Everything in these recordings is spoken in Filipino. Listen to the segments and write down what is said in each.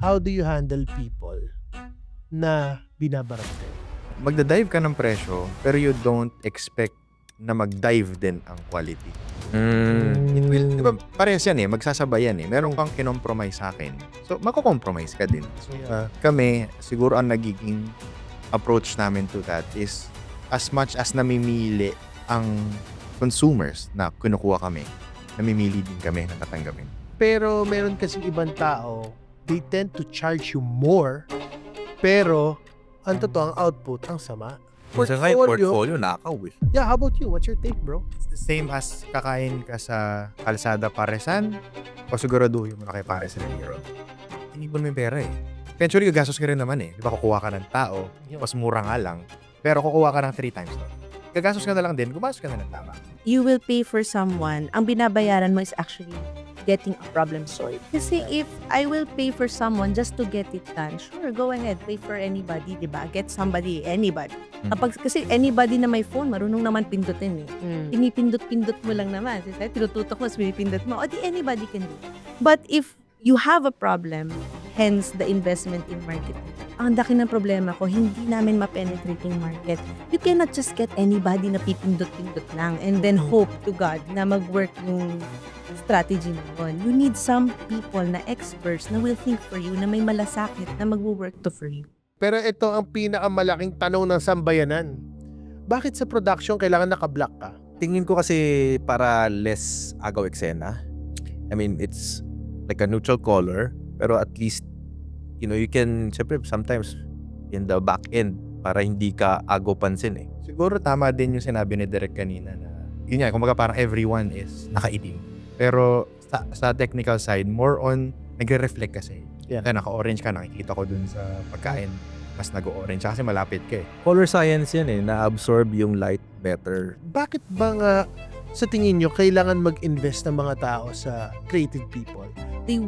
how do you handle people na binabarangay? Magda-dive ka ng presyo, pero you don't expect na mag-dive din ang quality. It will, diba, parehas yan magsasabay yan Meron kang kinompromise sa akin. So, mako-compromise ka din. So, kami, siguro ang nagiging approach namin to that is as much as namimili ang consumers na kinukuha kami, namimili din kami na tatanggapin. Pero meron kasing ibang tao, they tend to charge you more, pero ang totoo, ang output, ang sama. Minsan nga yung portfolio nakaw Yeah, how about you? What's your take, bro? It's the same as kakain ka sa kalsada paresan o siguraduhin mo na kay Pares Revero. Inipon mo yung pera Eventually, gagastos ka rin naman Di ba kukuha ka ng tao, mas mura nga lang, pero kukuha ka ng 3 times na. Gagastos ka na lang din, gumastos ka na ng tama. You will pay for someone, ang binabayaran mo is actually getting a problem solved. Kasi if I will pay for someone just to get it done, sure, go ahead, pay for anybody, diba? Get somebody, anybody. Kasi anybody na may phone, marunong naman pindutin Pinipindot-pindot mo lang naman. Tinututok mo, pinipindot mo. O di anybody can do. But if you have a problem, hence the investment in marketing. Ang daki ng problema ko, hindi namin ma-penetrate yung market. You cannot just get anybody na pipindot-pindot lang and then hope to God na mag-work yung strategy na yun. You need some people na experts na will think for you, na may malasakit, na mag-work to for you. Pero ito ang pinakamalaking tanong ng sambayanan. Bakit sa production kailangan naka-black ka? Tingin ko kasi para less agaw eksena. I mean, it's like a neutral color, pero at least, you know, you can, syempre, sometimes in the back end, para hindi ka agaw pansin Siguro tama din yung sinabi ni Derek kanina na, yun nga, kumbaga parang everyone is nakaitim. Pero sa technical side, more on, nagre-reflect kasi. Yeah. Kaya naka-orange ka, nakikita ko dun sa pagkain, mas nag-orange kasi malapit ka Color science yan na-absorb yung light better. Bakit ba nga sa tingin nyo kailangan mag-invest ng mga tao sa creative people? They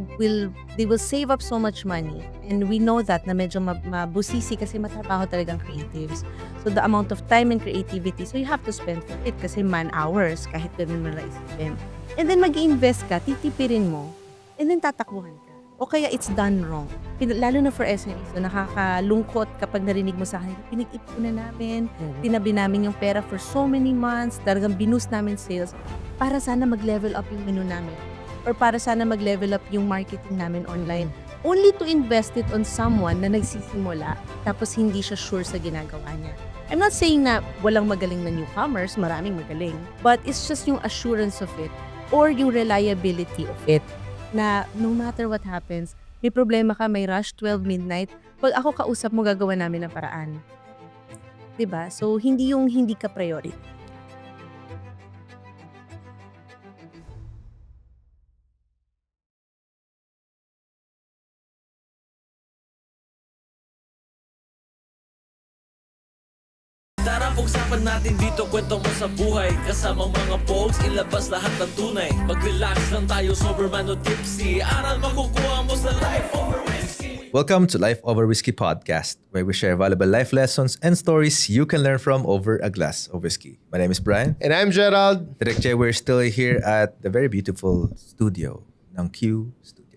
will save up so much money, and we know that na medyo mabusisi kasi matrabaho talagang creatives. So the amount of time and creativity, so you have to spend for it kasi man hours kahit ganun mo lang isipin. And then mag-invest ka, titipirin mo, and then tatakbuhan ka. O kaya it's done wrong. Lalo na for SME, so nakakalungkot kapag narinig mo sa akin, pinag-ipunan namin, tinabi namin yung pera for so many months, talagang binoost namin sales para sana mag-level up yung menu namin or para sana mag-level up yung marketing namin online. Only to invest it on someone na nagsisimula tapos hindi siya sure sa ginagawa niya. I'm not saying na walang magaling na newcomers, maraming magaling, but it's just yung assurance of it or yung reliability of it na no matter what happens, may problema ka, may rush, 12 midnight, pag ako kausap mo, gagawa namin ng paraan. Diba? So, hindi yung hindi ka priority. Tara, pag-usapan natin dito, kwento mo sa buhay. Kasamang mga pogs, ilabas lahat ng tunay. Mag-relax lang tayo, sober man o tipsy. Aral makukuha mo sa Life Over Whiskey. Welcome to Life Over Whiskey podcast, where we share valuable life lessons and stories you can learn from over a glass of whiskey. My name is Brian. And I'm Gerald. Direk Che, we're still here at the very beautiful studio ng Q Studios.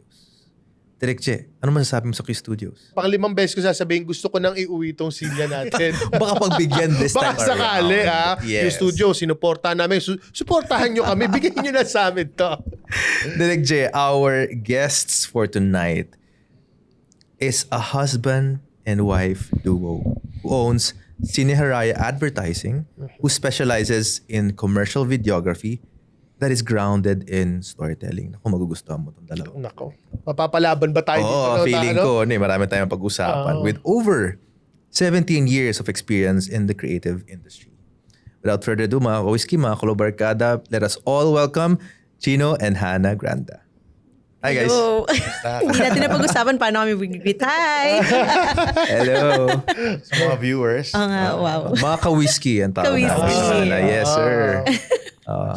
Direk Che, ano masasabi mo sa Q Studios? Pang-5 beses ko sasabihin, gusto ko nang iuwi tong silya natin. Baka pagbigyan this time Baka sakali, around. Yung studio, sinuportahan namin. Suportahan nyo kami, bigyan nyo na sa amin to. Direk Che, our guests for tonight is a husband and wife duo who owns Cineharaya Advertising, who specializes in commercial videography that is grounded in storytelling. Naku, magugustuhan mo itong dalawa. Nako. Mapapalaban ba tayo dito? Oo, feeling ko, marami tayong pag-usapan. With over 17 years of experience in the creative industry. Without further ado, mga whiskey, mga kolobarkada, let us all welcome Chino and Hannah Granda. Hi guys. Hello. Hindi natin na pag-usapan paano kami bigit. Hi! Hello. Sa mga viewers. Wow. Mga ka-whiskey ang tawag Ka-whiskey. namin. Yes, sir.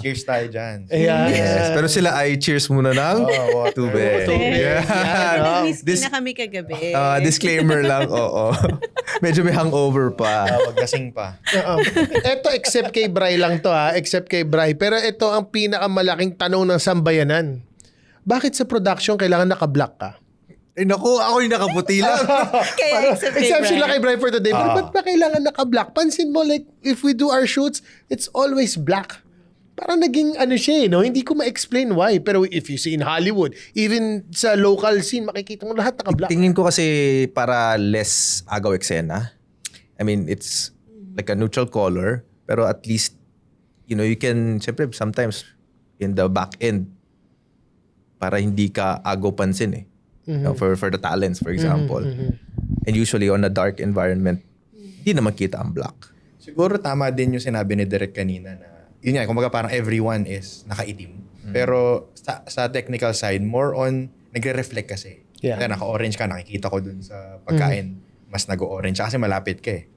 Cheers tayo dyan. Ayan. Yes. Pero sila ay cheers muna ng tubig. Tubig. Yeah. Whisky na kami kagabi. Disclaimer lang, oo. Medyo may hangover pa. Magkasing pa. Ito, except kay Bri lang to except kay Bri. Pero ito ang pinakamalaking tanong ng sambayanan. Bakit sa production kailangan naka-black ka? Ay naku, ako yung nakaputi lang. Kaya Exception lang kay Brian for today. But Ah. ba't ba kailangan naka-black? Pansin mo, like, if we do our shoots, it's always black. Parang naging ano siya no? Hindi ko ma-explain why. Pero if you see in Hollywood, even sa local scene, makikita mo lahat naka-black. Tingin ko kasi para less agaw eksena. I mean, it's like a neutral color, pero at least, you can, syempre, sometimes in the back end, para hindi ka agaw pansin eh. For the talents, for example. And usually on a dark environment, hindi na makita ang black. Siguro tama din yung sinabi ni Derek kanina na, yun nga, kumbaga parang everyone is nakaitim. Pero sa technical side, more on, nagre-reflect kasi. Yeah. Kaya naka-orange ka, nakikita ko dun sa pagkain, mas nag-orange kasi malapit ka eh.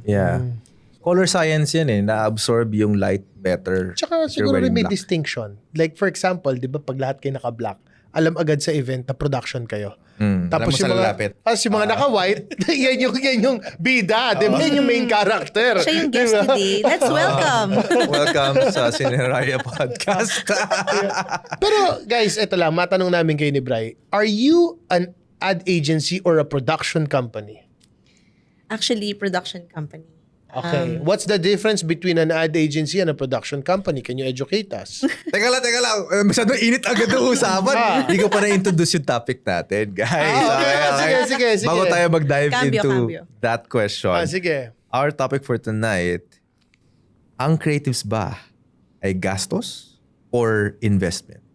Yeah. Color science yan eh. Na-absorb yung light better. Tsaka if you're siguro rin wearing may black. distinction. Like for example, di ba pag lahat kayo naka-black, alam agad sa event na production kayo. Alam mo Tapos sa yung mga, lalapit. tapos yung mga naka-white, yan yung bida, di ba? Yan yung main character. Siya yung guest Di ba? today. Let's welcome. Welcome sa Cineraya Podcast. Pero guys, eto lang, matanong namin kayo ni Bri. Are you an ad agency or a production company? Actually, production company. Okay. What's the difference between an ad agency and a production company? Can you educate us? teka lang. Masyadong init agad ang usapan. Hindi ko pa na-introduce yung topic natin, guys. Sige. Bago tayo mag-dive Cambio. into that question. Sige. Our topic for tonight, ang creatives ba ay gastos or investment?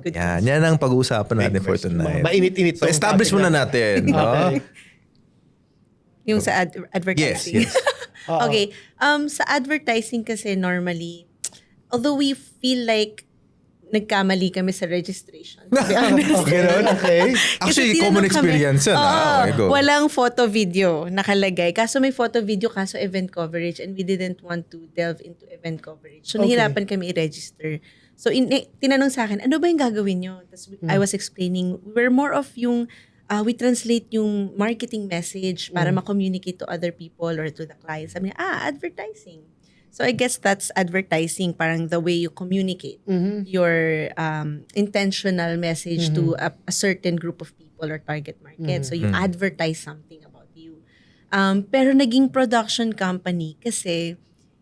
Good Yan ang pag-uusapan natin for tonight. Mainit-init. So establish muna natin. No? Yung sa advertising. Yes. Okay. Sa advertising kasi normally, although we feel like nagkamali kami sa registration. To be honest. Okay. Actually, Kasi common tinanong kami, experience yan. Oo, Okay, go. walang photo-video nakalagay. Kaso may photo-video, kaso event coverage, and we didn't want to delve into event coverage. So, Okay. nahirapan kami i-register. So, tinanong sa akin, ano ba yung gagawin nyo? Tapos, I was explaining, we're more of yung, we translate yung marketing message para ma-communicate to other people or to the clients. Sabi niya, advertising. So, I guess that's advertising, parang the way you communicate your intentional message to a certain group of people or target market. So, you advertise something about you. Pero naging production company kasi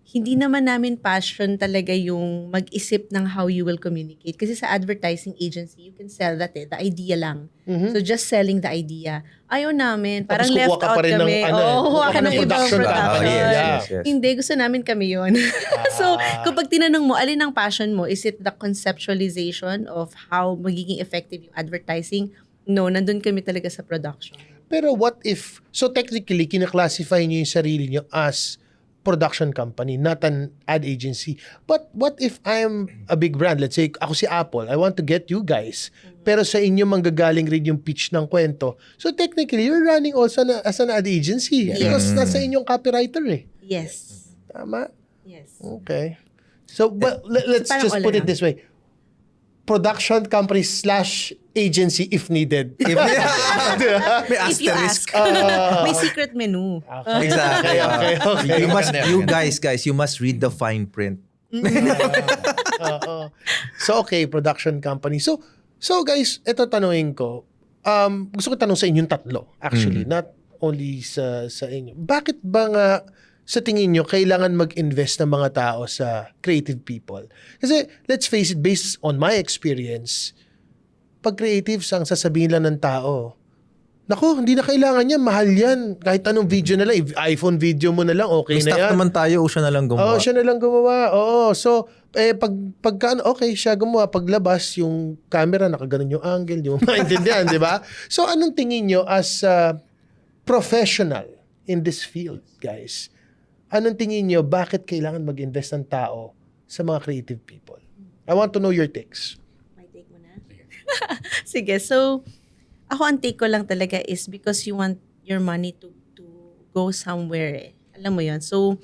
hindi naman namin passion talaga yung mag-isip ng how you will communicate. Kasi sa advertising agency, you can sell that the idea lang. So just selling the idea. Ayaw namin. Parang Tapos kukuha left ka pa out rin ng kami. ano, Oo, kukuha ka ng ibang production production. company. yes. Hindi, gusto namin kami yun. So, kapag tinanong mo, alin ang passion mo? Is it the conceptualization of how magiging effective yung advertising? No, nandun kami talaga sa production. Pero what if, so technically, kinaklasify niyo yung sarili niyo as production company, not an ad agency. But what if I'm a big brand? Let's say, ako si Apple. I want to get you guys. Pero sa inyo manggagaling rin yung pitch ng kwento. So technically, you're running also as an ad agency. Because nasa inyong copywriter eh. Yes. Tama? Yes. Okay. So, but let's Parang just all put it around. this way. Production company / agency if needed. May If you asterisk. ask. May secret menu. Exactly. Okay. You must read the fine print. So, okay, production company. So guys, ito tanungin ko. Gusto ko tanong sa inyong tatlo, actually. Not only sa inyo. Bakit ba nga sa tingin nyo, kailangan mag-invest ng mga tao sa creative people? Kasi, let's face it, based on my experience, pag creatives ang sasabihin lang ng tao, naku, hindi na kailangan yan, mahal yan. Kahit anong video na lang, iPhone video mo na lang, okay May na staff yan. naman tayo o siya na lang gumawa. Oo, siya na lang gumawa. Oo. So, okay, siya gumawa. Paglabas, yung camera, nakaganon yung angle, di mo maintindihan, di ba? So, anong tingin nyo as a professional in this field, guys? Anong tingin nyo, bakit kailangan mag-invest ng tao sa mga creative people? I want to know your takes. May take mo na? Sige, so, ako ang take ko lang talaga is because you want your money to go somewhere. Alam mo yun. So,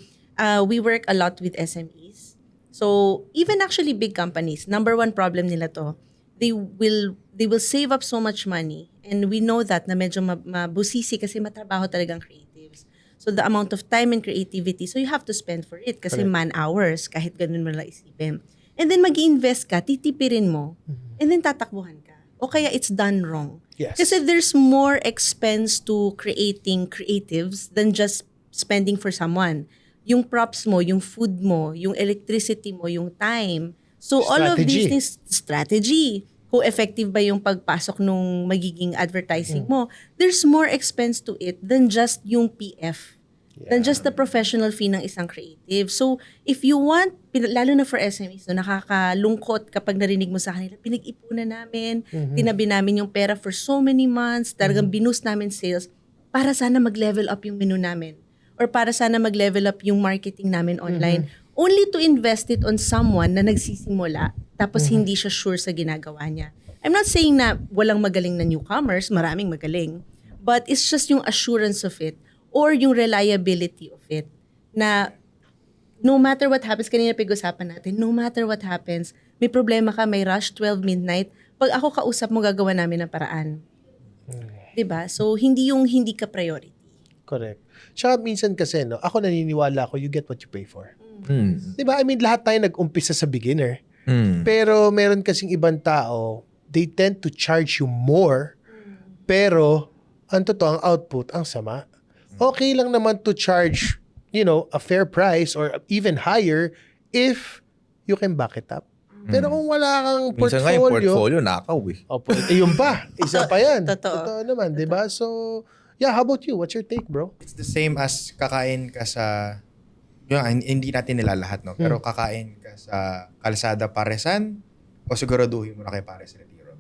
we work a lot with SMEs. So, even actually big companies, number one problem nila to, they will save up so much money. And we know that na medyo mabusisi kasi matrabaho talagang creatives. So, the amount of time and creativity, so you have to spend for it kasi man hours, kahit ganun mo lang isipin. And then mag-invest ka, titipirin mo, and then tatakbuhan ka. O kaya it's done wrong. Yes. Kasi there's more expense to creating creatives than just spending for someone. Yung props mo, yung food mo, yung electricity mo, yung time. So all of these Strategy. things, strategy. Kung effective ba yung pagpasok nung magiging advertising mo, there's more expense to it than just yung PF. Than just the professional fee ng isang creative. So, if you want, lalo na for SMEs, no, nakakalungkot kapag narinig mo sa kanila, pinag-ipunan namin, tinabi namin yung pera for so many months, talagang binoost namin sales, para sana mag-level up yung menu namin. Or para sana mag-level up yung marketing namin online. Only to invest it on someone na nagsisimula, tapos hindi siya sure sa ginagawa niya. I'm not saying na walang magaling na newcomers, maraming magaling. But it's just yung assurance of it or yung reliability of it na no matter what happens, kanina pag-usapan natin, no matter what happens, may problema ka, may rush, 12 midnight, pag ako kausap mo, gagawa namin ng paraan. Diba? So, hindi yung hindi ka priority. Correct. Tsaka minsan kasi, no, ako naniniwala ako, you get what you pay for. Mm. Diba? I mean, lahat tayo nag-umpisa sa beginner. Mm. Pero meron kasing ibang tao, they tend to charge you more, pero ang totoo, ang output, ang sama. Okay lang naman to charge, a fair price or even higher if you can back it up. Pero kung wala kang Minsan nga yung portfolio, nakaw eh. Opo, yun pa. Isa pa yan. Totoo. Naman, di ba? So, yeah, how about you? What's your take, bro? It's the same as kakain ka sa, hindi natin nilalahat, no? Pero kakain ka sa Kalsada Paresan o siguraduhin mo na kay Pares Retiro.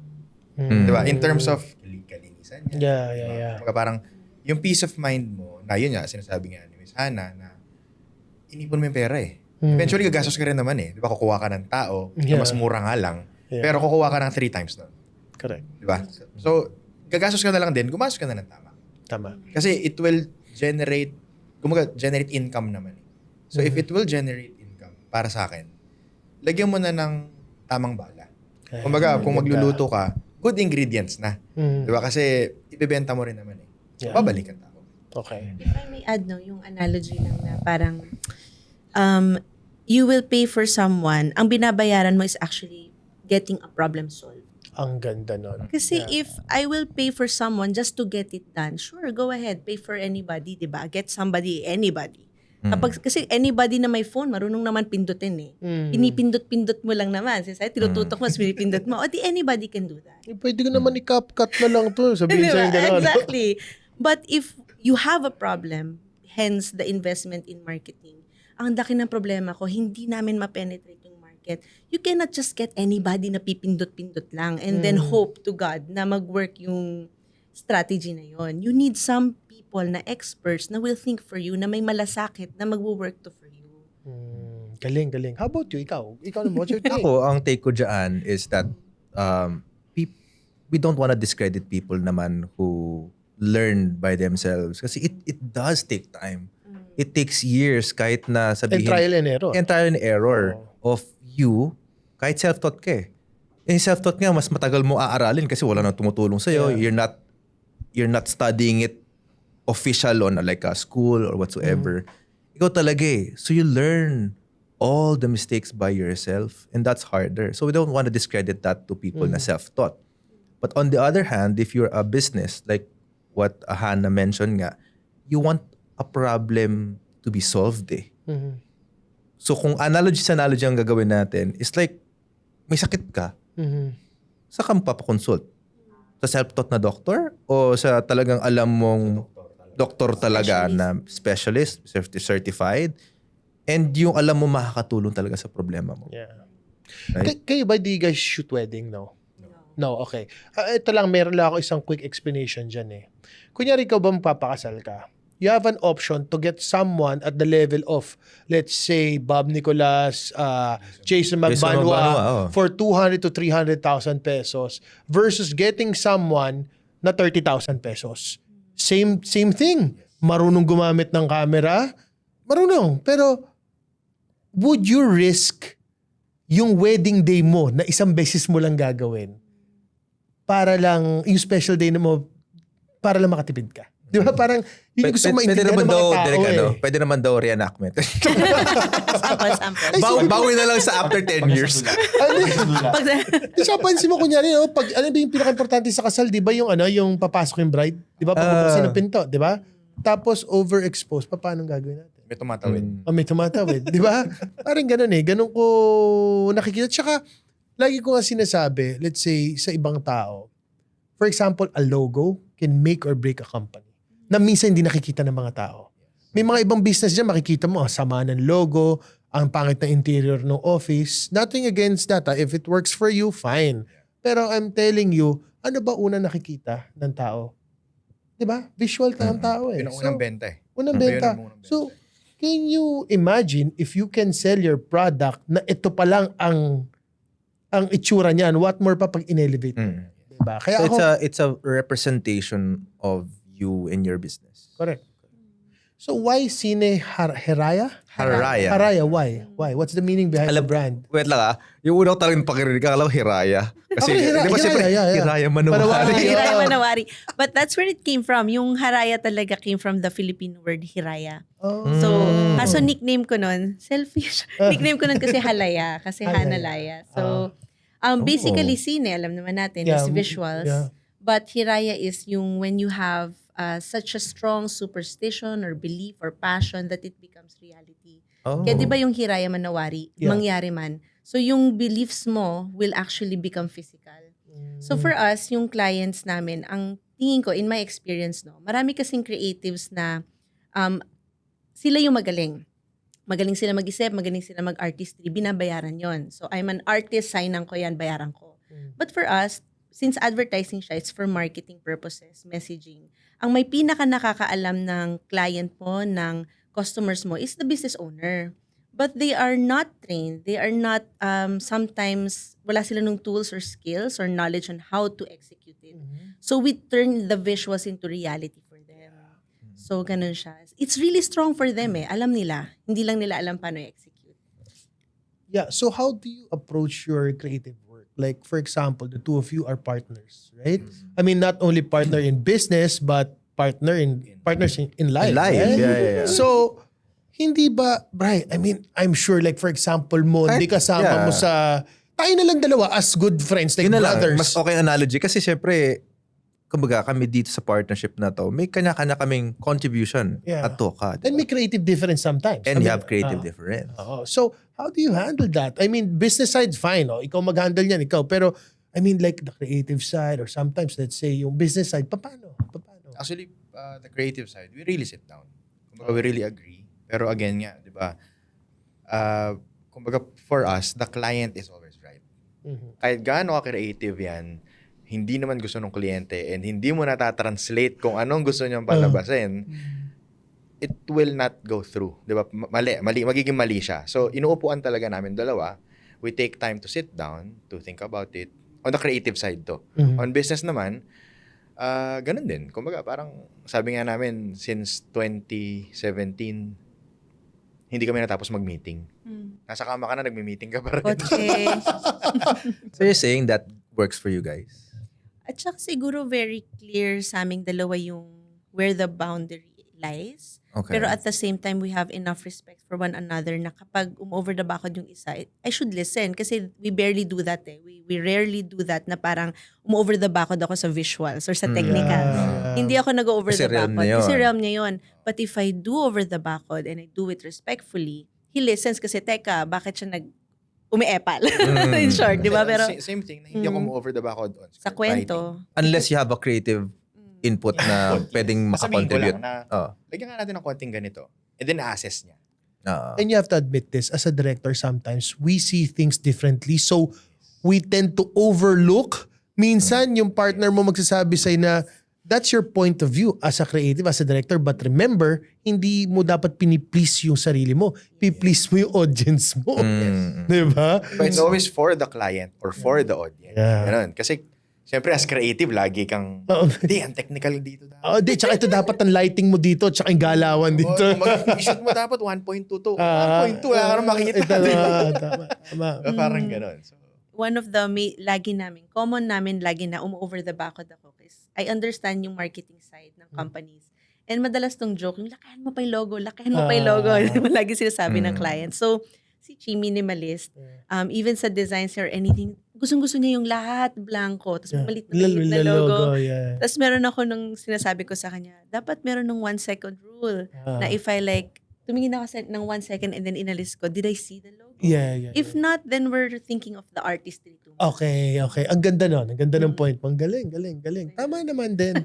Mm. Diba? In terms of kalinisan niya. Yeah. Kumbaga parang yung peace of mind mo, na yun nga, sinasabi nga ni Miss Hannah, na inipon mo yung pera eh. Eventually, gagastos ka rin naman eh. Diba? Kukuha ka ng tao, na mas mura nga lang, pero kukuha ka ng 3 times nun. Correct. Diba? So, gagastos ka na lang din, gumastos ka na ng tama. Tama. Kasi it will generate income naman. So if it will generate income, para sa akin, lagyan mo na ng tamang bala. Kumbaga, kung magluluto ka, good ingredients na. Diba? Kasi ibebenta mo rin naman eh. So, Yeah. babalik ang tao. Okay. If I may add, no, yung analogy lang na parang you will pay for someone, ang binabayaran mo is actually getting a problem solved. Ang ganda nun. Kasi if I will pay for someone just to get it done, sure, go ahead, pay for anybody, di ba? Get somebody, anybody. Kasi anybody na may phone, marunong naman pindutin eh. Pinipindot-pindot mo lang naman. Kasi tinututok mo, pinipindot mo. O di anybody can do that. Pwede ko naman i-cut na lang to. Sabihin sa'yo Diba? gano'n. Exactly. But if you have a problem, hence the investment in marketing, ang laki ng problema ko, hindi namin ma-penetrate yung market. You cannot just get anybody na pipindot-pindot lang and then hope to God na mag-work yung strategy na yon. You need some people na experts na will think for you, na may malasakit, na mag-work to for you. Galing. How about you? Ikaw naman, what's your take? Ako, ang take ko dyan is that we don't want to discredit people naman who learn by themselves. Kasi it does take time. It takes years kahit na And sabihin. trial and error. And trial and error of you, kahit self-taught ka eh. Yung self-taught nga, mas matagal mo aaralin kasi wala nang tumutulong sa'yo. Yeah. You're not studying it official on like a school or whatsoever. Ikaw talaga eh. So you learn all the mistakes by yourself and that's harder. So we don't want to discredit that to people na self-taught. But on the other hand, if you're a business, like what Hannah mentioned nga, you want a problem to be solved eh. So kung analogy ang gagawin natin, it's like may sakit ka, saan ka magpapakonsult? Sa self-taught na doctor? O sa talagang alam mong doktor talaga na specialist, certified? And yung alam mo makakatulong talaga sa problema mo. Yeah. Right? Kayo ba, do you guys shoot wedding? No, okay. Ito lang, meron lang ako isang quick explanation dyan eh. Kunyari ikaw ba magpapakasal ka? You have an option to get someone at the level of, let's say, Bob Nicolas, Jason Magbanwa for 200 to 300,000 pesos versus getting someone na 30,000 pesos. Same thing. Marunong gumamit ng camera. Marunong. Pero would you risk yung wedding day mo na isang beses mo lang gagawin para lang, yung special day na mo, para lang makatipid ka? Di ba? Parang, yun yung gusto ko Pwede maintindihan naman ng mga daw, tao direct, eh. pwede naman daw reenactment. Sample. Bawi na lang sa after 10 years. Siya pansin mo kunyari, pag ano ba yung pinaka-importante sa kasal, di ba yung yung papasok yung bride? Di ba? Pagbubukasin ng pinto, di ba? Tapos overexposed, paano gagawin natin? May tumatawid. May tumatawid, di ba? Parang ganun ganun ko nakikita. Tsaka, lagi ko nga sinasabi, let's say, sa ibang tao, for example, a logo can make or break a company na minsan hindi nakikita ng mga tao. May mga ibang business dyan, makikita mo, sama ng logo, ang pangit na interior ng office. Nothing against that. If it works for you, fine. Pero I'm telling you, ano ba una nakikita ng tao? Diba? Visual ng tao eh. Yun ang unang benta eh. Unang Yun benta. ang unang benta. So, can you imagine if you can sell your product na ito pa lang ang itsura niyan, what more pa pag in-elevate mo? Diba? Kaya So ako, it's a representation of you and your business. correct. So why Sine Haraya? Haraya. Haraya, why? Why? What's the meaning behind the brand? Wait lang Yung una ko talagang pakirinig, akala ko Hiraya. Kasi, Okay, di ba siyempre, yeah. Hiraya Manawari. Manawari. Hiraya Manawari. But that's where it came from. Yung Haraya talaga came from the Filipino word Hiraya. Oh. So, kaso nickname ko nun, selfish. Nickname ko nun kasi Halaya, kasi Halaya. Hanalaya. So, basically, Sine, alam naman natin, is visuals. Yeah. But Hiraya is yung when you have such a strong superstition or belief or passion that it becomes reality. Oh. Kaya di ba yung Hiraya Manawari, Yeah. mangyari man. So yung beliefs mo will actually become physical. So for us, yung clients namin, ang tingin ko, in my experience, marami kasing creatives na sila yung magaling. Magaling sila mag-isip, magaling sila mag-artistry, binabayaran yon. So I'm an artist, signan ko yan, bayaran ko. But for us, since advertising siya, it's for marketing purposes, messaging. Ang may pinaka nakakaalam ng client mo, ng customers mo, is the business owner. But they are not trained. They are not, sometimes, wala sila nung tools or skills or knowledge on how to execute it. So we turn the visuals into reality for them. So ganun siya. It's really strong for them Alam nila. Hindi lang nila alam paano i-execute. Yeah, so how do you approach your creative work? Like, for example, the two of you are partners, right? I mean, not only partner in business, but partners in life. In life, right? yeah. So, hindi ba, Brian, I mean, I'm sure, like, for example, mo, hindi kasama mo sa, tayo na lang dalawa as good friends, like Yun na lang, brothers. mas okay analogy. Kasi syempre, kumbaga kami dito sa partnership na to, may kanya-kanya kaming contribution at toka. And may creative difference sometimes. And you have creative difference. So, how do you handle that? I mean, business side, fine. Ikaw mag-handle yan, ikaw. Pero, I mean, like the creative side or sometimes, let's say, yung business side, paano? Actually, the creative side, we really sit down. Kumbaga, we really agree. Pero again nga, di ba, kumbaga for us, the client is always right. Kahit gaano ka-creative yan, hindi naman gusto ng kliyente and hindi mo natatranslate kung anong gusto niyang palabasin, it will not go through. Di ba? Mali, magiging mali siya. So, inuupuan talaga namin dalawa. We take time to sit down, to think about it. On the creative side to. On business naman, ganun din. Kumbaga, parang sabi nga namin, since 2017, hindi kami natapos mag-meeting. Nasa kama ka na, nagmi-meeting ka pa rin. Kotse. So you're saying that works for you guys? At saka siguro very clear sa aming dalawa yung where the boundary lies. Okay. Pero at the same time, we have enough respect for one another na kapag over the bakod yung isa, I should listen. Kasi we barely do that We rarely do that na parang over the bakod ako sa visuals or sa technicals. Hindi ako nag-over Kasi the realm bakod. niya yun. Kasi realm niya yun. But if I do over the bakod and I do it respectfully, he listens kasi, teka, bakit siya umiepal? In short, di ba? Pero Same thing, na hindi ako over the bakod on sa kwento, Unless you have a creative input na pwedeng Sasabihin ko makakontribute. lang na, lagyan nga natin ng konting ganito. And then, assess niya. And you have to admit this, as a director, sometimes we see things differently. So, we tend to overlook. Minsan, yung partner mo magsasabi sa'yo na, that's your point of view as a creative, as a director. But remember, hindi mo dapat piniplease yung sarili mo. Piplease mo yung audience mo. Diba? But it's always for the client or for the audience. Yeah. Ganun. Kasi, siyempre, as creative, lagi kang, hindi, ang technical dito. Tsaka ito dapat ang lighting mo dito, tsaka yung galawan dito. Mag-shoot mo dapat 1.2 to. 1.2, wala ka nang makita. Tama. Parang ganun. So, one of the common namin lagi na over the bakod ako is I understand yung marketing side ng companies. And madalas tong joke, yung lakahan mo pa yung logo, lakahan mo pa yung logo. Lagi sinasabi ng client. So, si Chi minimalist. Even sa designs or anything, gustong-gusto niya yung lahat blanco. Tapos malit na logo. Yeah. Tapos meron ako nung sinasabi ko sa kanya, dapat meron ng 1 second rule. Na if I like, tumingin ako ng 1 second and then inalis ko, did I see the logo? Yeah. If not, then we're thinking of the artistry too. Okay. Ang ganda nun. Ang ganda ng point mo. Ang galing. Tama naman din.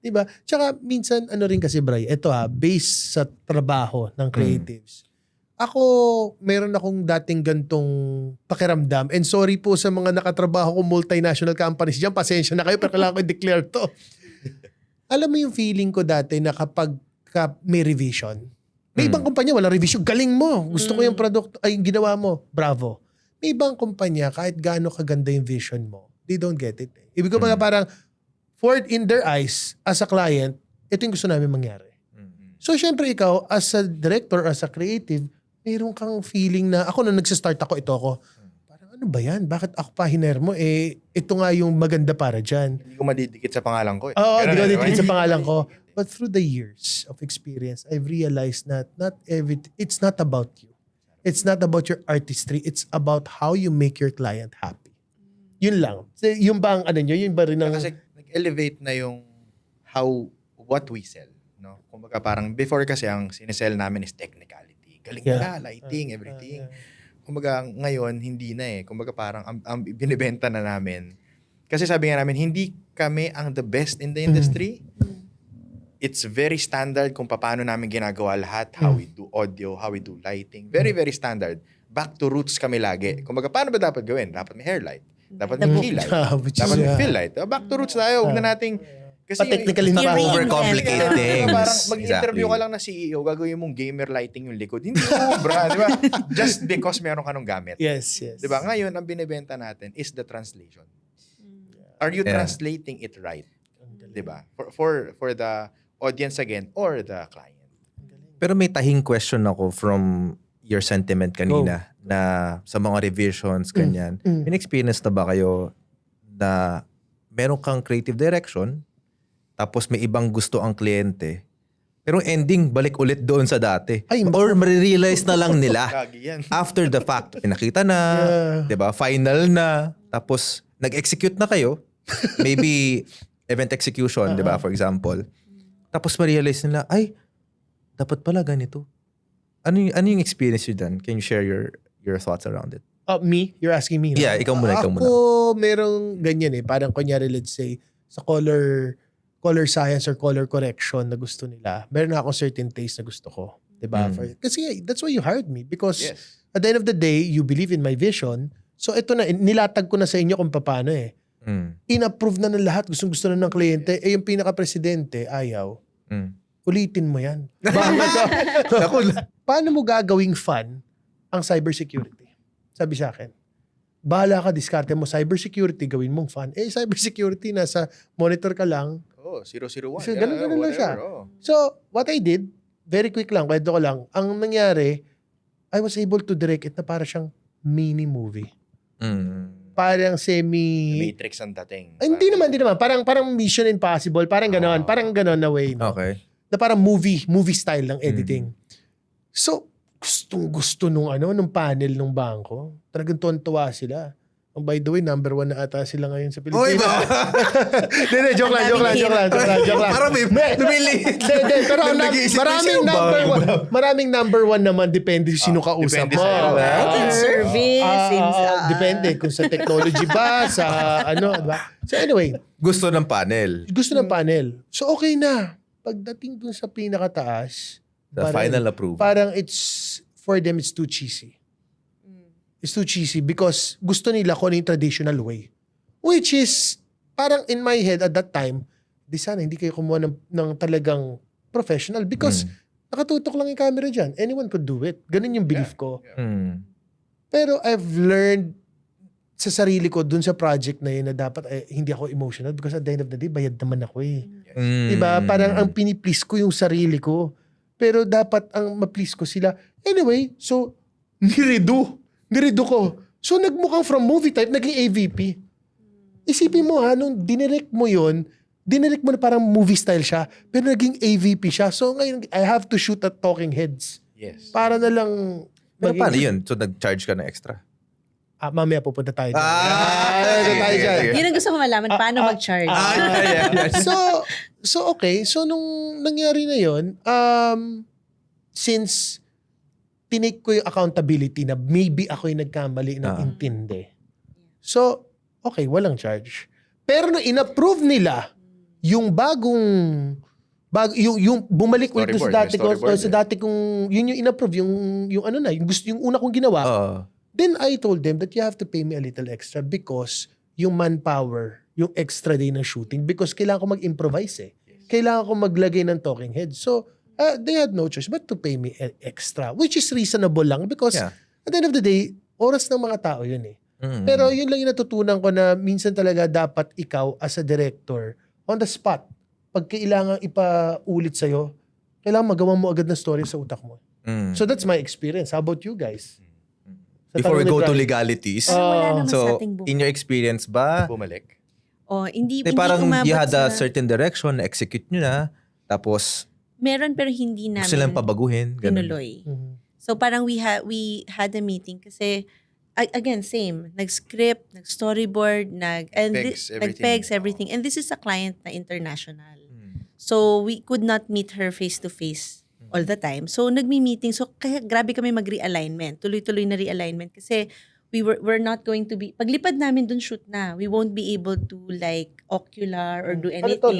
Diba? Tsaka minsan, ano rin kasi, Bray, ito based sa trabaho ng creatives. Ako, meron akong dating gantong pakiramdam. And sorry po sa mga nakatrabaho ko multinational companies dyan. Pasensya na kayo, pero kailangan ko i-declare to. Alam mo yung feeling ko dati na kapag may revision, may ibang kumpanya, wala revision. Galing mo. Gusto ko yung product, ay ginawa mo. Bravo. May ibang kumpanya, kahit gaano kaganda yung vision mo, they don't get it. Ibig ko parang, for in their eyes, as a client, ito yung gusto namin mangyari. So, syempre ikaw, as a director, as a creative, mayroon kang feeling na, ako nung nagsistart ako, ito ako, parang ano ba yan? Bakit ako pa hiner mo? Ito nga yung maganda para dyan. Hindi ko madidikit sa pangalan ko. Oo, hindi ko dito sa pangalan ko. But through the years of experience, I've realized that it's not about you. It's not about your artistry. It's about how you make your client happy. Yun lang. Yung ba ang ano nyo? Yun ba rin ang... Kasi nag-elevate na yung what we sell. No? Kumbaga parang before kasi ang sinesell namin is technicality. Galing na, lighting, everything. Kumbaga ngayon, hindi na Kumbaga parang ang binibenta na namin. Kasi sabi nga namin, hindi kami ang the best in the industry. It's very standard kung paano namin ginagawa lahat. How we do audio, how we do lighting. Very, very standard. Back to roots kami lagi. Kumbaga, paano ba dapat gawin? Dapat may hair light. Dapat may key light. Dapat may fill light. Back to roots tayo. Huwag na nating... Kasi pa-technical hindi pa. Overcomplicate things. Parang mag-interview ka lang na CEO, gagawin mong gamer lighting yung likod. Hindi sobra, di ba? Just because meron ka nung gamit. Yes. Di ba? Ngayon, ang binibenta natin is the translation. Are you translating it right? Di ba? For the audience again or the client. Pero may tahing question ako from your sentiment kanina na sa mga revisions, ganyan. In-experience na ba kayo na meron kang creative direction tapos may ibang gusto ang kliyente pero ending balik ulit doon sa dati? Or marirealize na lang nila after the fact. Pinakita na, diba? Final na. Tapos nag-execute na kayo. Maybe event execution, diba? For example. Tapos ma-realize nila, ay, dapat pala ganito. Ano yung experience you done? Can you share your thoughts around it? Me? You're asking me? Yeah, ikaw muna. Ako, merong ganyan Parang kunyari, let's say, sa color science or color correction na gusto nila, meron na akong certain taste na gusto ko. Diba? Kasi that's why you hired me. Because at the end of the day, you believe in my vision. So ito na, nilatag ko na sa inyo kung paano in-approve na ng lahat. Gusto na ng kliyente. Yung pinaka-presidente, ayaw. Ulitin mo yan. Paano mo gagawing fun ang cybersecurity? Sabi sa akin, bahala ka, diskarte mo cybersecurity, gawin mong fun. Cybersecurity, nasa monitor ka lang. 001. So, ganun lang siya. So, what I did, very quick lang, kwento ko lang, ang nangyari, I was able to direct it na para siyang mini movie. Parang Matrix ang dating. Hindi naman. Parang Mission Impossible. Parang ganon. Parang ganon na way. No? Okay. Na parang movie style ng editing. So, gustong-gusto nung panel ng bangko. Talagang tuwan-tuwa sila. By the way, number 1 na ata sila ngayon sa Pilipinas. Oy ba? Hindi, joke lang. Parang may lumiliit. Pero maraming number 1 naman, depende sino kausap Depende mo. sa'yo. In service, Depende kung sa technology ba, sa diba? So anyway. Gusto ng panel. So okay na. Pagdating dun sa pinakataas, The final approval. Parang for them, it's too cheesy. It's too cheesy because gusto nila ko yung traditional way. Which is, parang in my head at that time, di sana hindi kayo kumuha ng talagang professional because nakatutok lang yung camera dyan. Anyone could do it. Ganun yung belief ko. Pero I've learned sa sarili ko dun sa project na yun na dapat hindi ako emotional because at the end of the day, bayad naman ako Diba? Parang ang piniplease ko yung sarili ko. Pero dapat ang ma-please ko sila. Anyway, so, niredo ko. So, nagmukhang from movie type, naging AVP. Isipin mo nung dinirect mo yon dinirect mo na parang movie style siya, pero naging AVP siya. So ngayon, I have to shoot at talking heads. Yes. Para na lang Pero paano yun? So, nag-charge ka na extra? Mamaya pupunta tayo dyan. sige, tayo sige, dyan. sige. Yun ang gusto ko malaman, paano mag-charge. So okay. So nung nangyari na yun, since tinake ko yung accountability na maybe ako yung nagkamali ng intindi. So, okay, walang charge. Pero nung in-approve nila yung yung bumalik ulit Storyboard, sa dati ko, storyboard, sa dati kong yun yung in-approve, yung ano na, yung una kong ginawa. Then I told them that you have to pay me a little extra because yung manpower, yung extra day ng shooting, because kailangan ko mag-improvise eh. Kailangan ko maglagay ng talking head. So, they had no choice but to pay me extra, which is reasonable lang because at the end of the day, oras ng mga tao yun eh. Pero yun lang yung natutunan ko na minsan talaga dapat ikaw as a director, on the spot, pag kailangan ipaulit sa'yo, kailangan magawa mo agad na story sa utak mo. So that's my experience. How about you guys? Before we go to legalities, Wala naman sa so ating in your experience ba, Bumalik. hindi parang umabot you had a sa- certain direction, execute nyo na, tapos Meron pero hindi namin gusto lang pabaguhin. Ganun. tinuloy. Mhm. So parang we had a meeting kasi again same, nag-script, nag-storyboard, Nag-pegs, everything. And this is a client na international. So we could not meet her face to face all the time. So nagmi-meeting. So kaya grabe kami mag-realignment. Tuloy-tuloy na realignment kasi we're not going to be paglipad namin dun shoot na. We won't be able to like ocular or do Ano anything. to,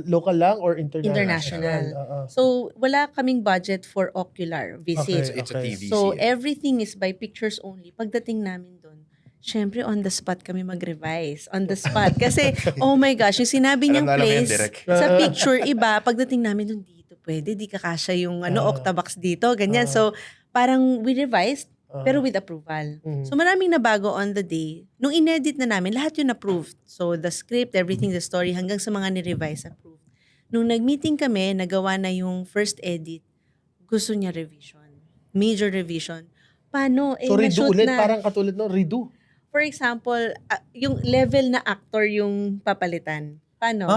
local lang or international? International. Oo. So wala kaming budget for ocular visits. Okay. It's a TVC. So everything is by pictures only. Pagdating namin doon, syempre on the spot kami mag-revise. On the spot. Kasi, oh my gosh, yung sinabi niyang Alam na yan, place Direk. sa picture iba, pagdating namin doon dito, pwede, di kakasya yung octabox dito, ganyan. So parang we revised, pero with approval. So maraming nabago on the day. Nung inedit na namin, lahat yun approved. So the script, everything, the story, hanggang sa mga ni-revise, approved. Nung nag-meeting kami, nagawa na yung first edit, gusto niya revision. Major revision. Paano? So redo na-shoot ulit, na. parang katulad ng redo. For example, yung level na actor yung papalitan. Paano?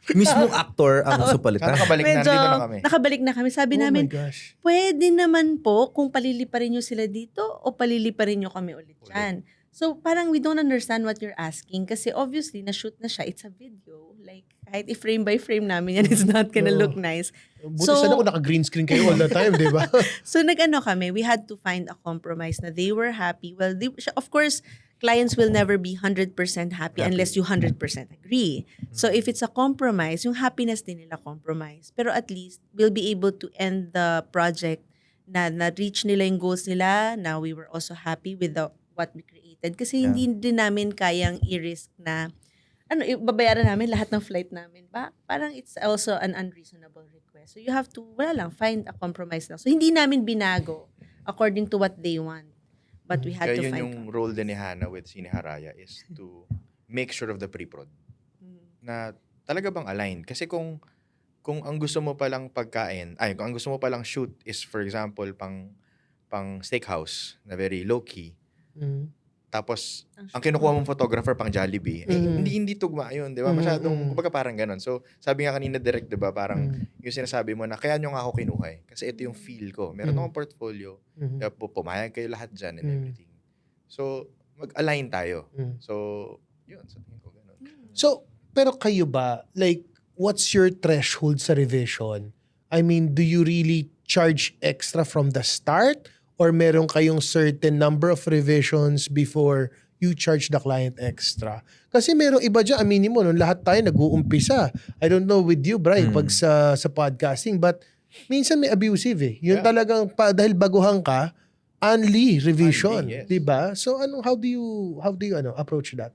Mismong actor ang gusto palitan. Nakabalik na, Medyo dito na kami. nakabalik na kami. Sabi Oh namin, my gosh. pwede naman po kung paliliparin nyo sila dito o paliliparin nyo kami ulit dyan. So parang we don't understand what you're asking kasi obviously na-shoot na siya. It's a video. Like kahit i-frame by frame namin yan, it's not gonna look nice. Buti So- sana kung naka-green screen kayo all the time, di ba? So nag-ano kami, we had to find a compromise na they were happy. Well, of course, clients will never be 100% happy unless you 100% agree. So if it's a compromise, yung happiness din nila compromise. Pero at least we'll be able to end the project na na-reach nila yung goals nila. Now we were also happy with what we created. Kasi hindi din namin kayang i-risk na babayaran namin lahat ng flight namin. Parang it's also an unreasonable request. So you have to, find a compromise lang. So hindi namin binago according to what they want. But we had Kaya to yun find yung role din ni Hannah with Cine Haraya is to make sure of the pre-prod. Na talaga bang aligned? Kasi kung ang gusto mo palang kung ang gusto mo palang shoot is for example pang steakhouse na very low key. Tapos ang kinukuha mong photographer pang Jollibee, hindi tugma yun, 'di ba? Masyadong kumbaga parang ganun. So, sabi nga kanina direct, 'di ba? Parang yung sinasabi mo na kaya nyo nga ako kinuha eh. Kasi ito yung feel ko. Meron akong portfolio. Kaya pumayag kayo lahat dyan and everything. So, mag-align tayo. So, yun. Sa tingin ko ganun. So, pero kayo ba, like, what's your threshold sa revision? I mean, do you really charge extra from the start? Or meron kayong certain number of revisions before you charge the client extra? Kasi merong iba dyan, aminin mo, nung lahat tayo nag-uumpisa. I don't know with you, Bri, pag sa podcasting, but minsan may abusive eh. Yun talagang, dahil baguhan ka, only revision. Only, yes. Diba? So, how do you approach that?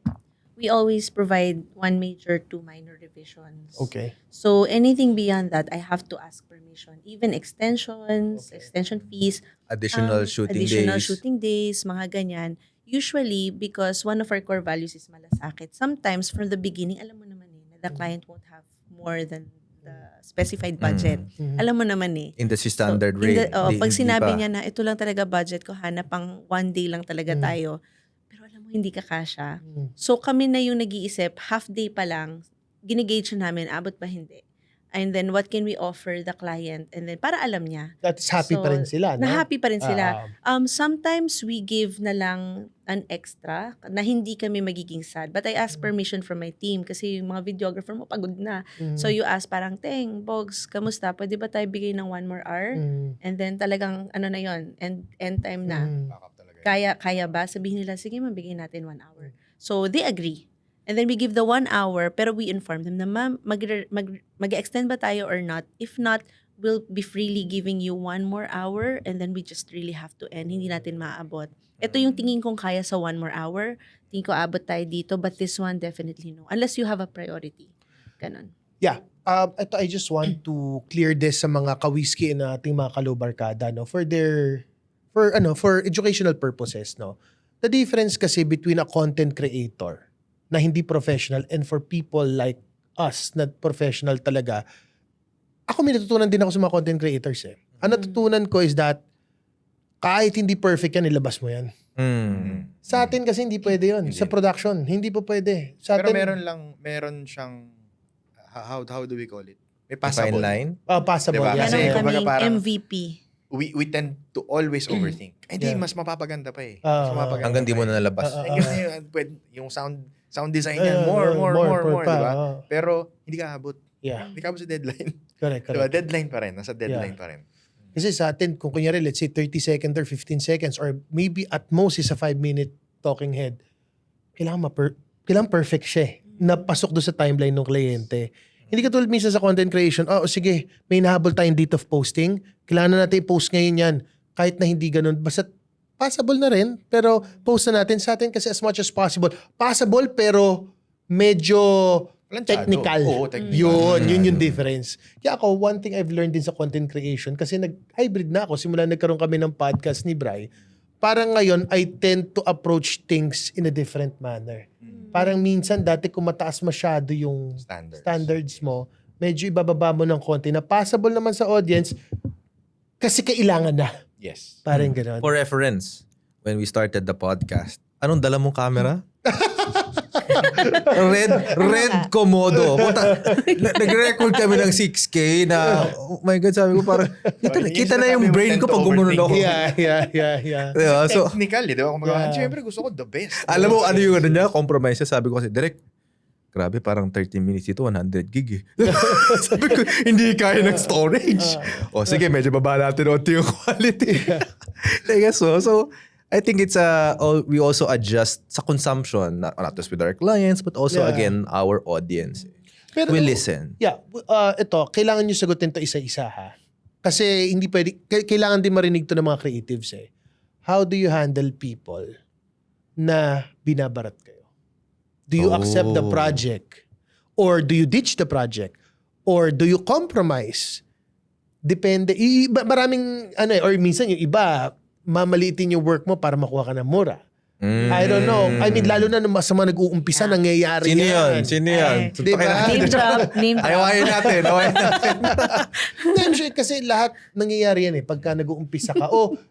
We always provide 1 major, 2 minor revisions. Okay. So anything beyond that, I have to ask permission. Even extensions, extension fees, Additional shooting days, mga ganyan. Usually, because one of our core values is malasakit. Sometimes, from the beginning, alam mo naman na the client won't have more than the specified budget. Alam mo naman eh. Industry standard So, rate. pag Hindi sinabi pa. niya na ito lang talaga budget ko, Hana, pang 1 day lang talaga tayo. Pero alam mo hindi ka kasha. Mm. So kami na yung nag-iisip, half day pa lang, ginigage namin, abot ba hindi. And then what can we offer the client? And then para alam niya. That is happy So, pa rin sila, no? Na happy pa rin sila. Ah, Sometimes we give na lang an extra na hindi kami magiging sad. But I ask permission from my team kasi yung mga videographer mo pagod na. mm, So you ask parang, Teng, Bogs, kamusta? Pwede ba tayo bigay ng 1 more hour? mm, And then talagang ano na yon, end time na. mm. Backup talaga. Kaya ba? Sabihin nila, sige, mabigay natin 1 hour. So they agree. And then we give the 1 hour, pero we inform them na, ma'am, mag-extend ba tayo or not? If not, we'll be freely giving you 1 more hour and then we just really have to end. Hindi natin maaabot. Ito yung tingin kong kaya sa 1 more hour. Tingin ko abot tayo dito, but this one definitely no. Unless you have a priority. Ganon. Yeah. Ito, I just want to clear this sa mga kawiski na ating mga kalubarkada, no? For educational purposes, no? The difference kasi between a content creator na hindi professional and for people like us na professional talaga, ako may natutunan din ako sa mga content creators eh. Ang natutunan ko is that kahit hindi perfect yan, ilabas mo yan. Sa atin kasi hindi pwede yun. Sa production, hindi po pwede. Sa Pero atin, meron siyang, how do we call it? May Fine passable. line. possible. Diba? Yeah. Kasi Ganon kumbaga kaming parang- MVP. We tend to always overthink. Ay, di, Yeah. mas mapapaganda pa eh. Ah, Mas mapapaganda Hanggang di pa mo eh. na nalabas. Ah, Yung sound design yan, more, pa, di ba? ah. Pero hindi ka abot. Yeah, Hindi ka abot sa deadline. correct, Diba? correct. Deadline pa rin. Nasa deadline pa rin. Kasi sa atin, kung kunyari, let's say 30 seconds or 15 seconds or maybe at most is a 5-minute talking head, kailangan perfect siya eh. Napasok doon sa timeline ng kliyente. Hindi ka tulad minsan sa content creation, sige, may nahabol tayong date of posting, kailangan na natin i-post ngayon yan. Kahit na hindi ganun, basta possible na rin, pero post na natin sa atin kasi as much as possible. Possible pero medyo Planchado. technical. Oo, technical. Yun yung difference. Kaya ako, one thing I've learned din sa content creation, kasi nag-hybrid na ako, simula nagkaroon kami ng podcast ni Bri, parang ngayon, I tend to approach things in a different manner. Parang minsan, dati kung mataas masyado yung standards mo, medyo ibababa mo ng konti na passable naman sa audience, kasi kailangan na. Yes. Parang gano'n. For reference, when we started the podcast, anong dala mong camera? red Komodo. Puta, nag-record kami ng 6K na, oh my God, sabi ko parang, kita na yung brain ko pag gumanon ako. Yeah. Diba? So, Technical, di ba? Kung magawa, Yeah. siyempre gusto ko the best. alam mo ano yung ano niya, compromise niya. Sabi ko kasi, Direk, grabe, parang 30 minutes ito, 100 gig eh. Sabi ko, hindi kaya ng storage. O sige, medyo baba natin onti yung quality. I guess so. So, I think it's we also adjust sa consumption, not just with our clients, but also Yeah. again, our audience. Pero, We listen. Yeah, ito, kailangan nyo sagutin to isa-isa ha. Kasi hindi pwede, kailangan din marinig to ng mga creatives eh. How do you handle people na binabarat kayo? Do you accept the Oh. project? Or do you ditch the project? Or do you compromise? Depende. Maraming, or minsan yung iba, mamaliitin yung work mo para makuha ka ng mura. I don't know. I mean, lalo na sa mga nag-uumpisa, nangyayari Sino yan. yan? Sino yan? Ay. Suntukin Diba? natin. Name drop. Ayawain natin. Then, kasi lahat nangyayari yan eh. Pagka nag-uumpisa ka,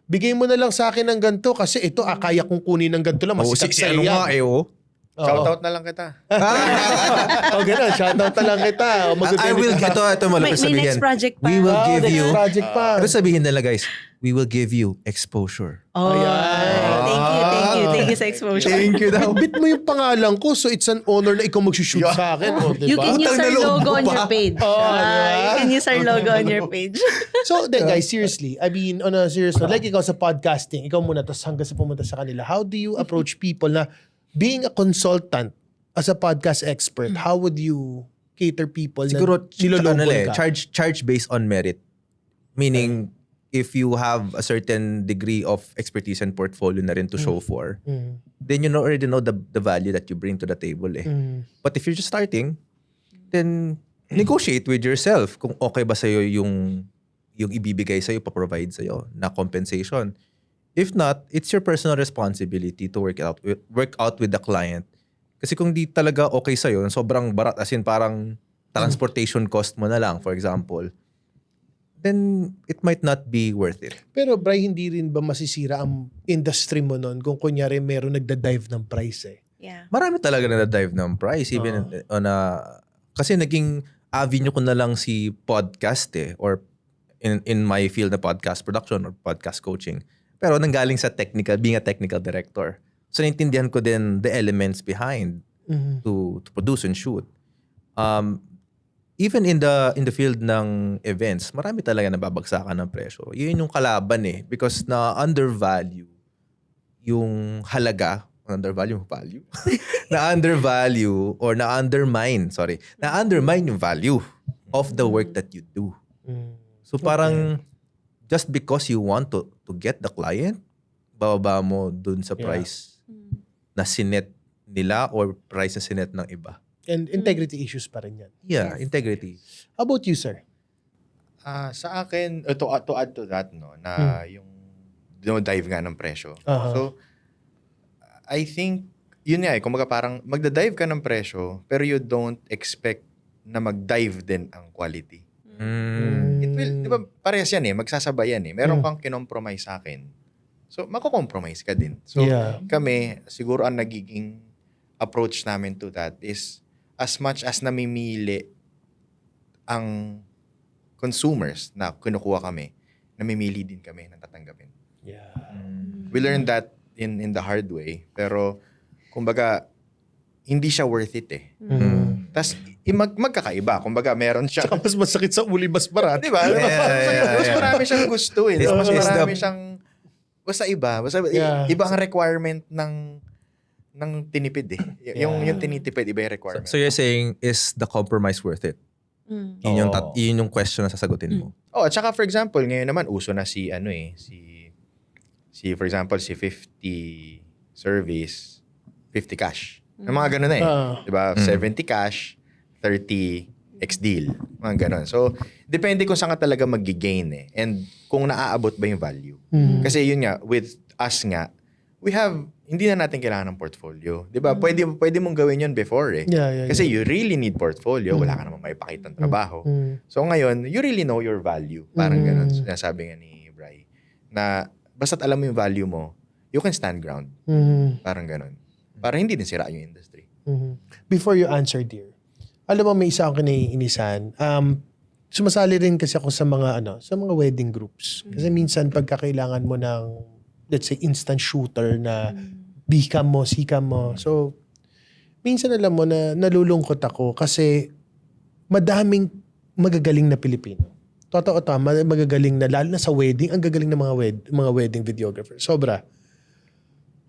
bigay mo na lang sa akin ng ganito kasi ito, kaya kong kunin ng ganito lang. Oh, Masikat si sa'yo ano nga yan. eh, oh. Shoutout na lang kita. Ganun. Shoutout na lang kita. I will, ito malapit May sabihin. next project pa. We will give next you, project pa. pero sabihin nila guys, we will give you exposure. Oh, Ayan. Thank you sa exposure. Thank you daw. Bit mo yung pangalan ko, so it's an honor na ikaw mag-shoot sa akin. You Diba? can use Utang na our loob logo mo on pa. your page. You can use our logo on your page. So, then guys, seriously, I mean, on a serious note, like ikaw sa podcasting, ikaw muna, tapos hanggang sa pumunta sa kanila, how do you approach people na being a consultant as a podcast expert, how would you cater people Siguro, na nilolobol ka? charge based on merit. Meaning, if you have a certain degree of expertise and portfolio na rin to show for, then you already know the value that you bring to the table eh. But if you're just starting, then negotiate with yourself kung okay ba sa'yo yung ibibigay sa'yo, pa-provide sa'yo na compensation. If not, it's your personal responsibility to work out with the client. Kasi kung di talaga okay sa'yo, sobrang barat, as in parang transportation cost mo na lang, for example, then it might not be worth it. Pero Bri, hindi rin ba masisira ang industry mo nun kung kunyari meron nagda-dive ng price eh? Yeah. Marami talaga na dive ng price even on a kasi naging avenue ko na lang si podcast or in my field na podcast production or podcast coaching. Pero nanggaling sa being a technical director. So naintindihan ko din the elements behind to produce and shoot. Even in the field ng events, marami talaga nababagsakan ng presyo. Yun yung kalaban because na undervalue yung halaga, value na undervalue or na undermine yung value of the work that you do. So parang just because you want to get the client, bababa mo dun sa price na sinet nila or price na sinet ng iba. And integrity issues pa rin yan. Yeah, integrity. How about you, sir? Sa akin, to add to that, no, na yung dive nga ng presyo. Uh-huh. So, I think, yun nga kumbaga parang magda-dive ka ng presyo, pero you don't expect na mag-dive din ang quality. It will, di ba, parehas yan magsasabay yan Meron kang kinompromise sa akin. So, mako-compromise ka din. So, kami, siguro ang nagiging approach namin to that is as much as namimili ang consumers na kinukuha kami, namimili din kami na tatanggapin. Yeah. We learned that in the hard way. Pero, kumbaga, hindi siya worth it Tapos, magkakaiba. Kumbaga, meron siya. Tsaka mas masakit sa uli, mas barat. Di ba? Mas marami siyang gusto Mas marami siyang, basta iba. Basta iba ang requirement ng tinipid Yung tinitipid, iba yung requirement. So you're saying, is the compromise worth it? Yun yung question na sasagutin mo. At saka for example, ngayon naman uso na si for example, si 50 service, 50 cash. Yung mga ganun diba? 70 cash, 30 X-deal. Mga ganun. So, depende kung saan ka talaga mag-gain and kung naaabot ba yung value. Kasi yun nga, with us nga, hindi na natin kailangan ng portfolio. Diba? Pwede mong gawin yun before Kasi you really need portfolio. Wala ka naman maipakita ng trabaho. So ngayon, you really know your value. Parang ganun. Sinasabi nga ni Bri, na basta't alam mo yung value mo, you can stand ground. Parang ganun. Para hindi din sira yung industry. Before you answer, dear, alam mo, may isa akong kinaiinisan. Sumasali rin kasi ako sa mga wedding groups. Kasi minsan pagkakailangan mo ng, let's say, instant shooter na bikam mo, sikam mo. So, minsan alam mo na nalulungkot ako kasi madaming magagaling na Pilipino. Totoo tama, magagaling na, lalo na sa wedding, ang gagaling ng mga wedding videographer. Sobra.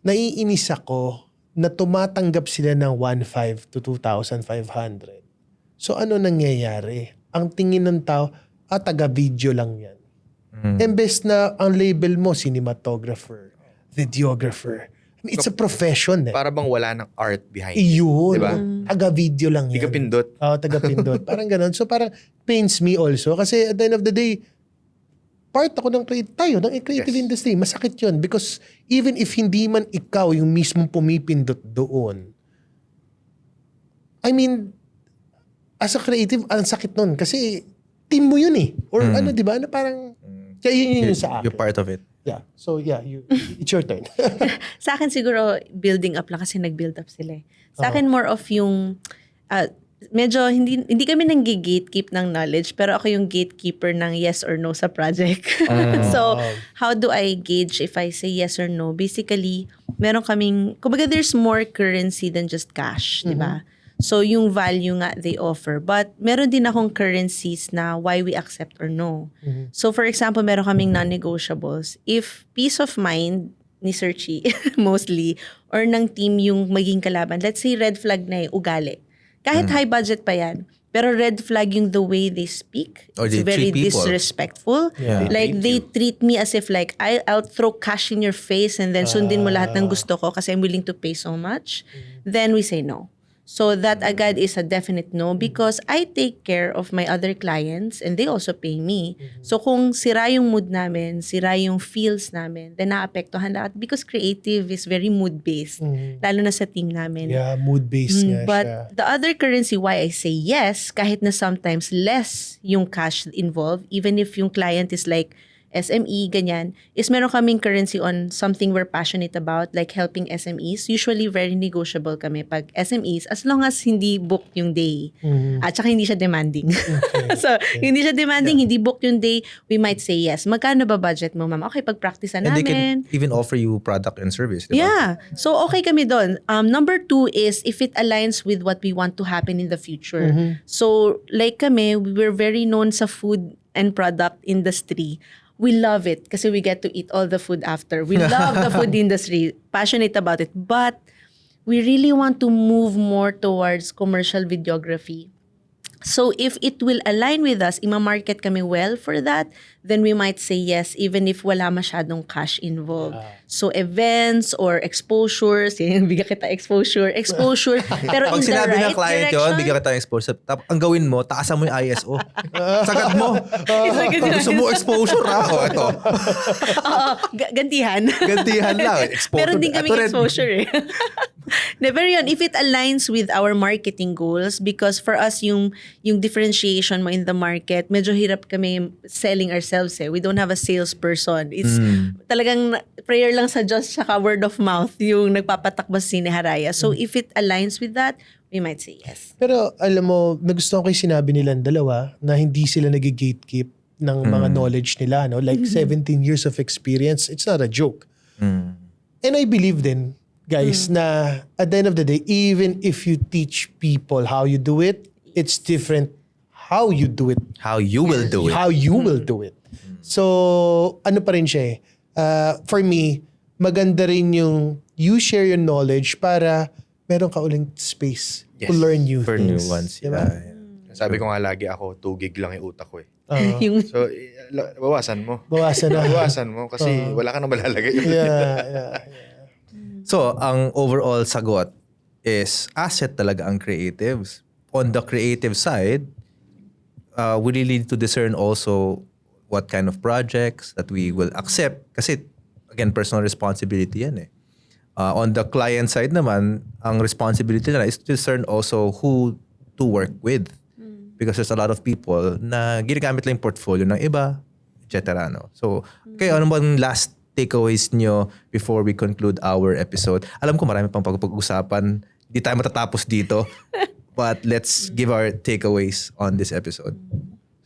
Naiinis ako na tumatanggap sila ng 1,500 to 2,500. So ano nangyayari? Ang tingin ng tao, taga-video lang yan. Imbes na ang label mo, cinematographer, videographer. I mean, it's a profession Para bang wala ng art behind Iyon. Diba? Taga-video lang yan. Taga-pindot. Taga-pindot. Parang ganun. So parang pains me also. Kasi at the end of the day, part ako ng creative industry. Masakit yun. Because even if hindi man ikaw yung mismong pumipindot doon, I mean, as a creative, ang sakit nun. Kasi team mo yun Or di ba? Parang, kaya yun sa akin. You're part of it. Yeah. So yeah, it's your turn. Sa akin siguro, building up lang kasi nag-build up sila Sa akin more of yung, medyo hindi kami nang gatekeep ng knowledge, pero ako yung gatekeeper ng yes or no sa project. So, how do I gauge if I say yes or no? Basically, meron kaming, kumbaga there's more currency than just cash, di ba? So, yung value nga they offer. But, meron din akong currencies na why we accept or no. So, for example, meron kaming non-negotiables. If peace of mind ni Sir Chi, mostly, or ng team yung maging kalaban, let's say red flag na yung ugali. Kahit high budget pa yan, pero red flag yung the way they speak. Or It's they very treat people. disrespectful. Yeah. Like, they treat me as if like, I'll throw cash in your face and then sundin mo lahat ng gusto ko kasi I'm willing to pay so much. Then we say no. So that agad is a definite no because I take care of my other clients and they also pay me. So kung sira yung mood namin, sira yung feels namin, then naapektuhan lahat because creative is very mood-based, lalo na sa team namin. Yeah, mood-based nga But siya. the other currency why I say yes, kahit na sometimes less yung cash involved, even if yung client is like SME, ganyan, is meron kaming currency on something we're passionate about, like helping SMEs. Usually, very negotiable kami pag SMEs, as long as hindi booked yung day. At saka hindi siya demanding. So, hindi siya demanding, hindi booked yung day, we might say yes. Magkano ba budget mo, ma'am? Okay, pag-practice And they namin. can even offer you product and service. Diba? Yeah. So, okay kami doon. Number 2 is if it aligns with what we want to happen in the future. So, like kami, we're very known sa food and product industry. We love it kasi we get to eat all the food after. We love the food industry, passionate about it. But we really want to move more towards commercial videography. So if it will align with us, ima-market kami well for that, then we might say yes even if wala masyadong cash involved. So events or exposures, yan, bigyan kita exposure. Pero Pag in the sinabi right ng client yun, direction. bigyan kita ng exposure. Ang gawin mo, taasan mo yung ISO. Sagad mo. Gusto mo exposure ha? O, ito. Oo, gantihan. Gantihan lang. Exposure. Meron din kaming Ito rin. exposure eh. Pero yun, if it aligns with our marketing goals, because for us, yung differentiation mo in the market, medyo hirap kami selling ourselves eh. We don't have a salesperson. It's talagang prayer lang sa Diyos saka word of mouth yung nagpapatakbo sa Cine Haraya. So if it aligns with that, we might say yes. Pero alam mo, nagustuhan ko yung sinabi nilang dalawa na hindi sila nag-gatekeep ng mga knowledge nila. No? Like 17 years of experience, it's not a joke. And I believe then, guys, na at the end of the day, even if you teach people how you do it, it's different how you do it. How you will do it. How you will do it. So, ano pa rin siya eh. For me, maganda rin yung you share your knowledge para meron ka uling space to learn new For new things. ones. Diba? Yeah. Sabi ko nga lagi ako, 2 gig lang yung utak ko eh. Yung So, bawasan mo. Bawasan na. Bawasan mo kasi wala ka na malalagay. yeah. So, ang overall sagot is asset talaga ang creatives. On the creative side, we really need to discern also what kind of projects that we will accept. Kasi, again, personal responsibility yan eh. On the client side naman, ang responsibility nila is to discern also who to work with. Because there's a lot of people na ginagamit lang yung portfolio ng iba, etc. No? So, kayo, ano bang last takeaways nyo before we conclude our episode? Alam ko marami pang pag-usapan. Hindi tayo matatapos dito. But let's give our takeaways on this episode.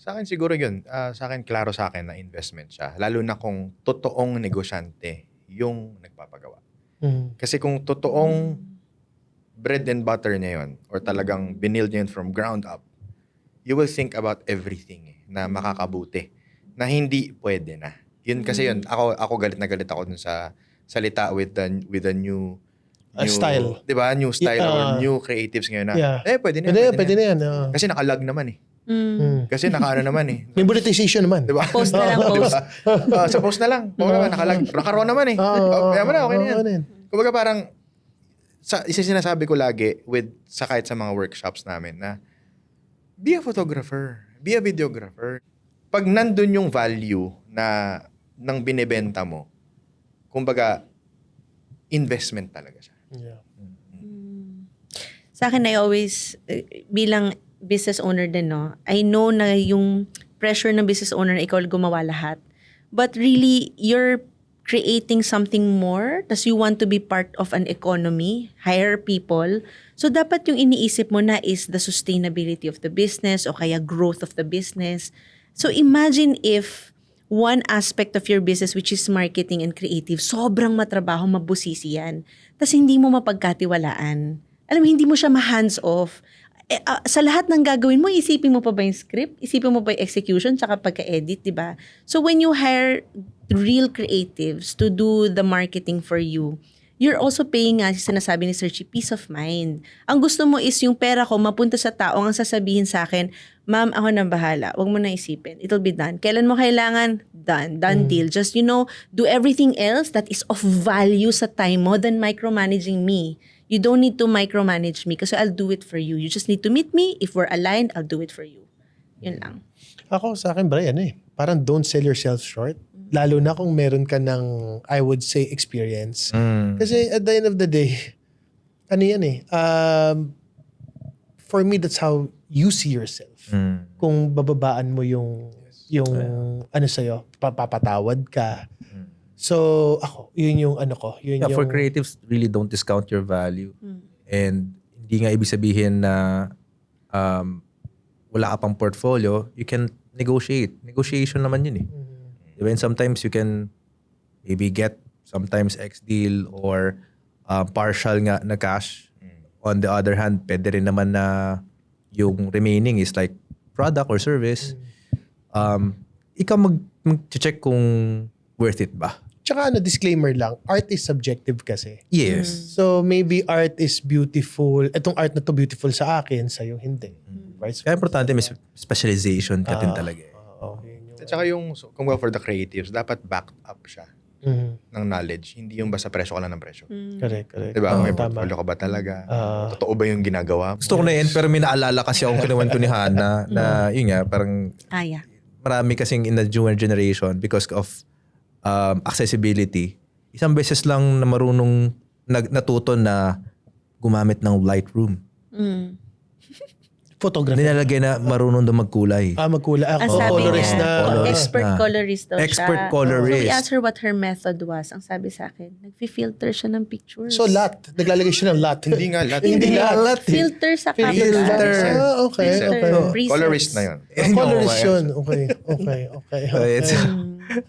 Sa akin siguro yun. Sa akin, klaro sa akin na investment siya. Lalo na kung totoong negosyante yung nagpapagawa. Kasi kung totoong bread and butter niya yun or talagang binild niya yun from ground up, you will think about everything na makakabuti. Na hindi pwede na. Yun kasi yun. Ako galit na galit ako dun sa salita with the new style. Diba? New style Yeah, or new creatives ngayon na. Yeah. Pwede na yan. Pwede na yan. Kasi nakalag naman eh. Kasi nakaano naman eh. May monetization naman. Diba? post na lang, post. Sa post na lang. Oo naman, nakaroon naman eh. Kaya mo na, okay na yan. Kumbaga parang, isa sinasabi ko lagi sa kahit sa mga workshops namin na be a photographer, be a videographer. Pag nandun yung value na ng binibenta mo, kumbaga, investment talaga siya. Yeah. Sa akin, I always, bilang business owner din, no, I know na yung pressure ng business owner na ikaw gumawa lahat. But really, you're creating something more, tas you want to be part of an economy, hire people. So, dapat yung iniisip mo na is the sustainability of the business o kaya growth of the business. So, imagine if one aspect of your business, which is marketing and creative, sobrang matrabaho, mabusisi yan. Tas hindi mo mapagkatiwalaan. Alam mo, hindi mo siya ma-hands off. Sa lahat ng gagawin mo, isipin mo pa ba yung script? Isipin mo pa yung execution tsaka pagka-edit, di ba? So when you hire real creatives to do the marketing for you, you're also paying nga, sinasabi ni Sir Chi, peace of mind. Ang gusto mo is yung pera ko mapunta sa tao, ang sasabihin sa akin, ma'am, ako na bahala. Huwag mo na isipin. It'll be done. Kailan mo kailangan? Done. Done deal. Just, do everything else that is of value sa time mo than micromanaging me. You don't need to micromanage me kasi I'll do it for you. You just need to meet me. If we're aligned, I'll do it for you. Yun lang. Ako, sa akin, Brian, parang don't sell yourself short. Lalo na kung meron ka ng, I would say, experience. Kasi at the end of the day, ano yan for me, that's how you see yourself. Kung bababaan mo yung ano sa'yo, papatawad ka. So, ako, yun yung ano ko. Yun Yeah, yung, for creatives, really don't discount your value. And hindi nga ibig sabihin na wala ka pang portfolio, you can negotiate. Negotiation naman yun Diba? And sometimes you can maybe get sometimes X deal or partial nga na cash. On the other hand, pwede rin naman na yung remaining is like product or service. Ikaw mag-check kung worth it ba. tsaka disclaimer lang, art is subjective kasi. Yes. So maybe art is beautiful. Etong art na to beautiful sa akin, sa'yo hindi. Vice Kaya versa. importante may specialization ka din talaga. Yun yung- At saka yung, kung for the creatives, dapat backed up siya ng knowledge. Hindi yung basta presyo ka lang ng presyo. Correct, correct. Diba? May Tama. portfolio ka ba talaga? Totoo ba yung ginagawa mo? Gusto ko na yan, pero may naalala kasi akong kinuwento ni Hannah na yun nga, parang Yeah. marami kasing in the newer generation because of accessibility. Isang beses lang na marunong natuto na gumamit ng Lightroom. Photography. Nilalagay na marunong daw magkulay. Magkula. Ang Ako, sabi colorist niya, na. colorist expert na. colorist daw Expert siya. colorist. So we asked her what her method was. Ang sabi sa akin, nagfi-filter siya ng pictures. So, lot. Naglalagay siya ng lot. Hindi nga lahat. Hindi lahat. Filter sa camera. Filter. Okay, Filter. okay. Presets. Colorist na yun. Colorist yun. Okay. So it's,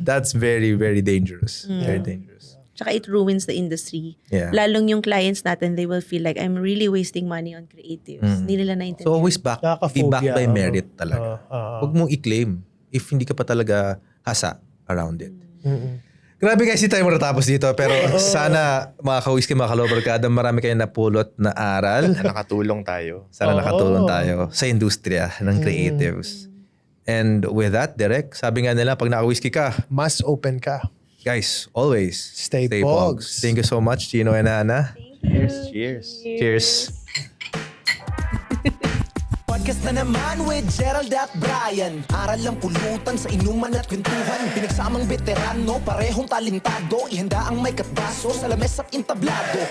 that's very, very dangerous. Very dangerous. Tsaka it ruins the industry. Yeah. Lalong yung clients natin, they will feel like, I'm really wasting money on creatives. Hindi nila naintindihan. So always be Nakaka-phobia, backed by oo. merit talaga. Huwag mong i-claim if hindi ka pa talaga hasa around it. Grabe guys, hindi tayo matatapos dito. Pero sana mga ka-whisky, mga ka-lobarkada, marami kayong napulot na aral. Nakatulong tayo. Sana nakatulong tayo sa industriya ng creatives. And with that, Derek, sabi nga nila, pag naka-whisky ka, Mas open ka. guys, always Stay pogs. pogs. Thank you so much, Gino and Hannah. Cheers. Cheers. Podcast na naman with Gerald at Brian. Aral lang pulutan sa inuman at kwentuhan. Pinagsamang veterano, parehong talentado. Ihanda ang may katbaso sa lames at intablado.